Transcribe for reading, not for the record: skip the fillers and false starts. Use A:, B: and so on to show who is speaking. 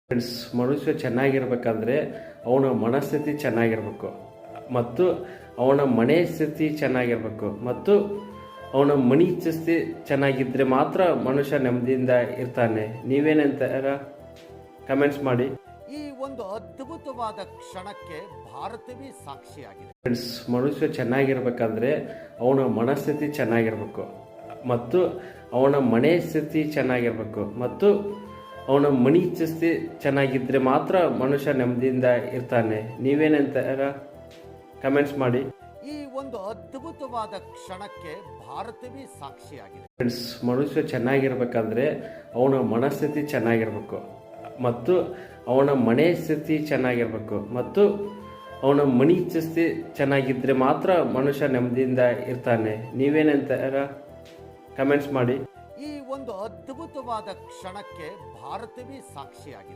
A: Friends, ಮನುಷ್ಯ ಚೆನ್ನಾಗಿರ್ಬೇಕಂದ್ರೆ ಅವನ ಮನಸ್ಥಿತಿ ಚೆನ್ನಾಗಿರ್ಬೇಕು ಮತ್ತು ಅವನ ಮನೆ ಸ್ಥಿತಿ ಚೆನ್ನಾಗಿರ್ಬೇಕು ಮತ್ತು ಅವನ ಮನಿ ಸ್ಥಿತಿ ಚೆನ್ನಾಗಿದ್ದರೆ ಮಾತ್ರ ಮನುಷ್ಯ ನೆಮ್ಮದಿಯಿಂದ ಇರ್ತಾನೆ. ನೀವೇನಂತಾರ ಕಮೆಂಟ್ಸ್ ಮಾಡಿ.
B: ಈ ಒಂದು ಅದ್ಭುತವಾದ ಕ್ಷಣಕ್ಕೆ ಭಾರತವೇ ಸಾಕ್ಷಿಯಾಗಿದೆ.
A: ಫ್ರೆಂಡ್ಸ್, ಮನುಷ್ಯ ಚೆನ್ನಾಗಿರ್ಬೇಕಂದ್ರೆ ಅವನ ಮನಸ್ಥಿತಿ ಚೆನ್ನಾಗಿರ್ಬೇಕು ಮತ್ತು ಅವನ ಮನೆ ಸ್ಥಿತಿ ಚೆನ್ನಾಗಿರ್ಬೇಕು ಮತ್ತು ಅವನ ಮನಿ ಸ್ಥಿತಿ ಚೆನ್ನಾಗಿದ್ದರೆ ಮಾತ್ರ ಮನುಷ್ಯ ನೆಮ್ಮದಿಯಿಂದ ಇರ್ತಾನೆ. ನೀವೇನಂತಾರ ಕಮೆಂಟ್ಸ್ ಮಾಡಿ.
B: ಈ ಒಂದು ಅದ್ಭುತವಾದ ಕ್ಷಣಕ್ಕೆ ಭಾರತವೇ ಸಾಕ್ಷಿಯಾಗಿದೆ.
A: ಫ್ರೆಂಡ್ಸ್, ಮನುಷ್ಯ ಚೆನ್ನಾಗಿರ್ಬೇಕಂದ್ರೆ ಅವನ ಮನಸ್ಥಿತಿ ಚೆನ್ನಾಗಿರ್ಬೇಕು ಮತ್ತು ಅವನ ಮನೆ ಸ್ಥಿತಿ ಚೆನ್ನಾಗಿರ್ಬೇಕು ಮತ್ತು ಅವನ ಮನಿ ಸ್ಥಿತಿ ಚೆನ್ನಾಗಿದ್ದರೆ ಮಾತ್ರ ಮನುಷ್ಯ ನೆಮ್ಮದಿಯಿಂದ ಇರ್ತಾನೆ. ನೀವೇನಂತಾರ ಕಮೆಂಟ್ಸ್ ಮಾಡಿ.
B: ಈ ಒಂದು ಅದ್ಭುತವಾದ ಕ್ಷಣಕ್ಕೆ ಭಾರತವೇ ಸಾಕ್ಷಿಯಾಗಿದೆ.